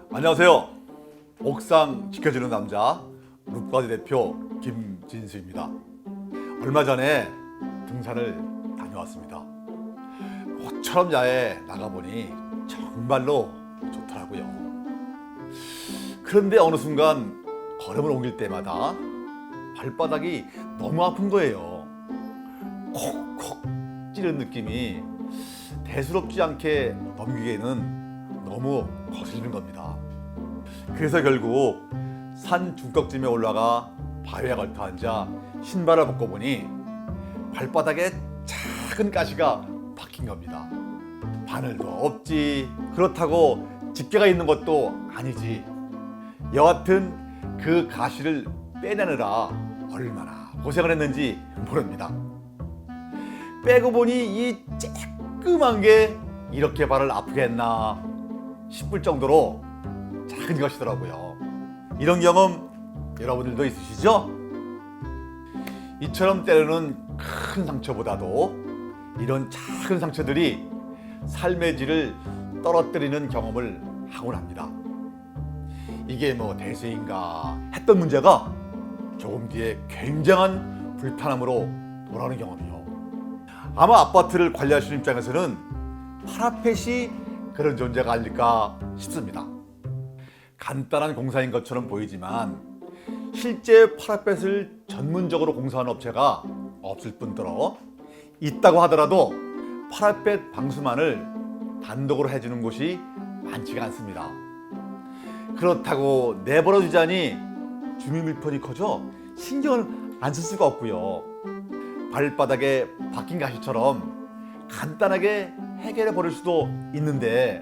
안녕하세요. 옥상 지켜주는 남자 룻바디 대표 김진수입니다. 얼마 전에 등산을 다녀왔습니다. 모처럼 야외에 나가보니 정말로 좋더라고요. 그런데 어느 순간 걸음을 옮길 때마다 발바닥이 너무 아픈 거예요. 콕콕 찌르는 느낌이 대수롭지 않게 넘기기에는 너무 거슬리는 겁니다. 그래서 결국 산 중턱쯤에 올라가 바위에 걸터 앉아 신발을 벗고 보니 발바닥에 작은 가시가 박힌 겁니다. 바늘도 없지, 그렇다고 집게가 있는 것도 아니지. 여하튼 그 가시를 빼내느라 얼마나 고생을 했는지 모릅니다. 빼고 보니 이 쬐끄만 게 이렇게 발을 아프게 했나 싶을 정도로 작은 것이더라고요. 이런 경험 여러분들도 있으시죠? 이처럼 때로는 큰 상처보다도 이런 작은 상처들이 삶의 질을 떨어뜨리는 경험을 하곤 합니다. 이게 뭐 대세인가 했던 문제가 조금 뒤에 굉장한 불편함으로 돌아오는 경험이요. 아마 아파트를 관리하시는 입장에서는 파라펫이 그런 존재가 아닐까 싶습니다. 간단한 공사인 것처럼 보이지만 실제 파라펫을 전문적으로 공사하는 업체가 없을 뿐더러 있다고 하더라도 파라펫 방수만을 단독으로 해주는 곳이 많지가 않습니다. 그렇다고 내버려 두자니 주민 불편이 커져 신경을 안 쓸 수가 없고요. 발바닥에 박힌 가시처럼 간단하게 해결해 버릴 수도 있는데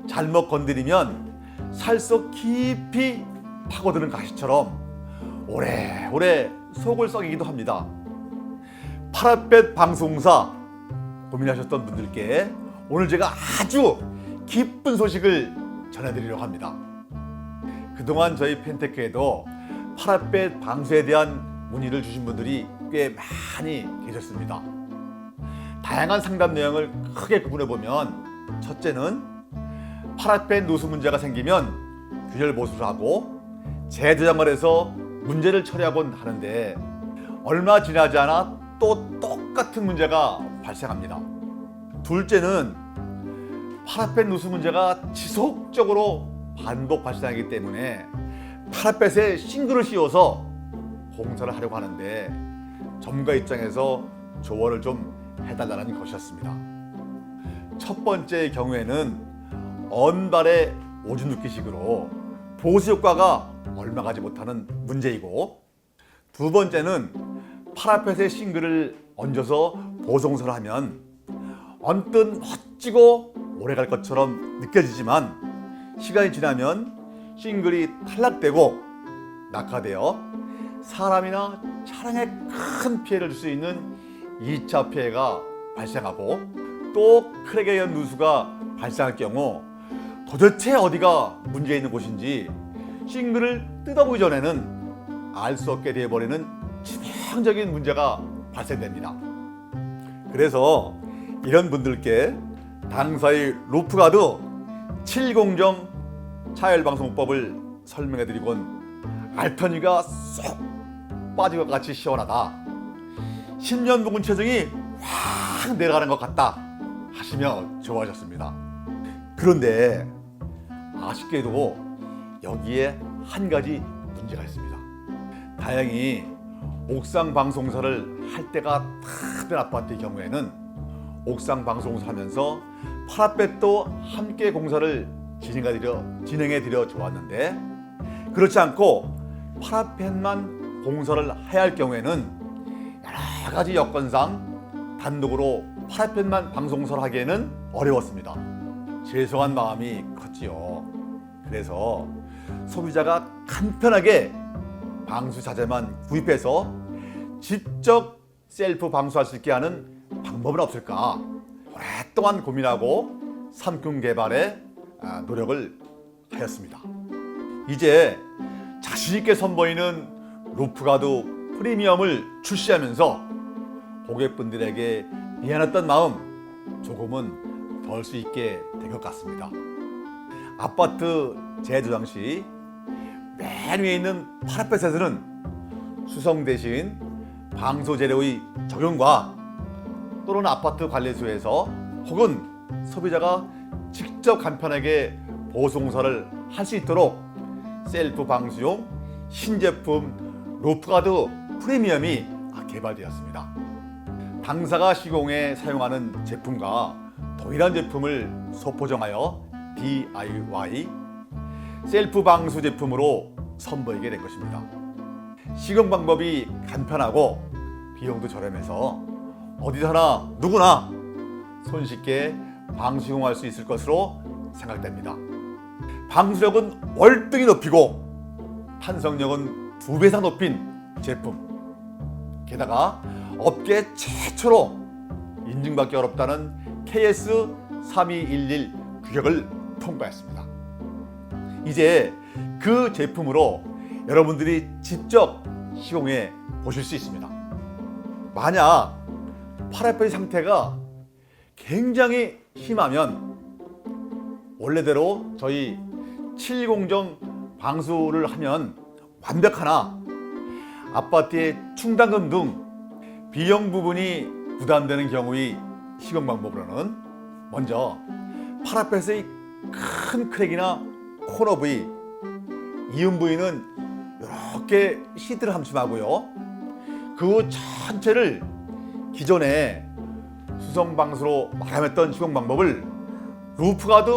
잘못 건드리면 살 속 깊이 파고드는 가시처럼 오래오래 속을 썩이기도 합니다. 파라펫 방수공사 고민하셨던 분들께 오늘 제가 아주 기쁜 소식을 전해드리려고 합니다. 그동안 저희 펜테크에도 파라펫 방수에 대한 문의를 주신 분들이 꽤 많이 계셨습니다. 다양한 상담 내용을 크게 구분해 보면, 첫째는 파라펫 누수 문제가 생기면 균열 보수를 하고 재저장을 해서 문제를 처리하곤 하는데 얼마 지나지 않아 또 똑같은 문제가 발생합니다. 둘째는 파라펫 누수 문제가 지속적으로 반복 발생하기 때문에 파라펫에 싱글을 씌워서 공사를 하려고 하는데 전문가 입장에서 조언을 좀 해달라는 것이었습니다. 첫 번째 경우에는 언발의 오줌 눕기식으로 보수 효과가 얼마 가지 못하는 문제이고, 두 번째는 파라펫에 싱글을 얹어서 보송설을 하면 언뜻 멋지고 오래갈 것처럼 느껴지지만 시간이 지나면 싱글이 탈락되고 낙하되어 사람이나 차량에 큰 피해를 줄 수 있는 2차 피해가 발생하고, 또 크랙에 의한 누수가 발생할 경우 도대체 어디가 문제 있는 곳인지 싱글을 뜯어보기 전에는 알 수 없게 되어버리는 치명적인 문제가 발생됩니다. 그래서 이런 분들께 당사의 루프가드 7공정 차열방송법을 설명해드리곤 알터니가 쏙 빠진 것 같이 시원하다, 10년 묵은 체중이 확 내려가는 것 같다 하시며 좋아하셨습니다. 그런데 아쉽게도 여기에 한 가지 문제가 있습니다. 다행히 옥상 방송사를 할 때가 다 된 아파트의 경우에는 옥상 방송사 하면서 파라펫도 함께 공사를 진행해 드려 좋았는데, 그렇지 않고 파라펫만 공사를 해야 할 경우에는 여러 가지 여건상 단독으로 파라펫만 방송사를 하기에는 어려웠습니다. 죄송한 마음이 컸지요. 그래서 소비자가 간편하게 방수 자재만 구입해서 직접 셀프 방수할 수 있게 하는 방법은 없을까 오랫동안 고민하고 상품 개발에 노력을 하였습니다. 이제 자신 있게 선보이는 루프가드 프리미엄을 출시하면서 고객분들에게 미안했던 마음 조금은 덜 수 있게 된 것 같습니다. 아파트 재조장 시 맨 위에 있는 파라펫에서는 수성 대신 방수 재료의 적용과 또는 아파트 관리소에서 혹은 소비자가 직접 간편하게 보수 공사를 할 수 있도록 셀프 방수용 신제품 루프가드 프리미엄이 개발되었습니다. 당사가 시공에 사용하는 제품과 동일한 제품을 소포정하여 DIY 셀프 방수 제품으로 선보이게 된 것입니다. 시공 방법이 간편하고 비용도 저렴해서 어디서나 누구나 손쉽게 방수용할 수 있을 것으로 생각됩니다. 방수력은 월등히 높이고 탄성력은 2배 이상 높인 제품. 게다가 업계 최초로 인증받기 어렵다는 KS3211 규격을 통과했습니다. 이제 그 제품으로 여러분들이 직접 시공해 보실 수 있습니다. 만약 파라펫 상태가 굉장히 심하면 원래대로 저희 710정 방수를 하면 완벽하나 아파트의 충당금 등 비용 부분이 부담되는 경우의 시공 방법으로는 먼저 파라펫의 큰 크랙이나 코너 부위, 이음 부위는 이렇게 시트를 함침하고요. 그 전체를 기존에 수성 방수로 마감했던 시공 방법을 루프가드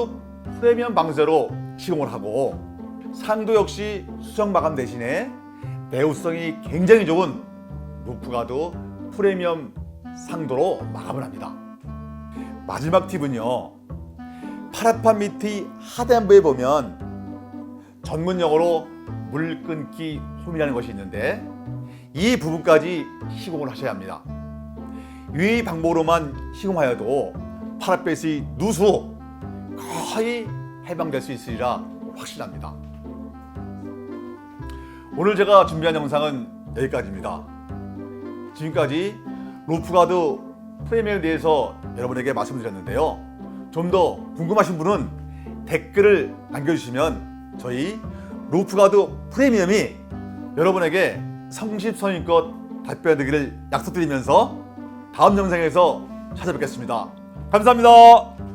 프리미엄 방수제로 시공을 하고 상도 역시 수성 마감 대신에 내구성이 굉장히 좋은 루프가드 프리미엄 상도로 마감을 합니다. 마지막 팁은요. 파라판 밑의 하단부에 보면 전문 용어로 물 끊기 홈이라는 것이 있는데 이 부분까지 시공을 하셔야 합니다. 이 방법으로만 시공하여도 파라펫의 누수 거의 해방될 수 있으리라 확신합니다. 오늘 제가 준비한 영상은 여기까지입니다. 지금까지 루프가드 프리미엄에 대해서 여러분에게 말씀드렸는데요. 좀 더 궁금하신 분은 댓글을 남겨주시면 저희 루프가드 프리미엄이 여러분에게 성심성의껏 답변드리기를 약속드리면서 다음 영상에서 찾아뵙겠습니다. 감사합니다.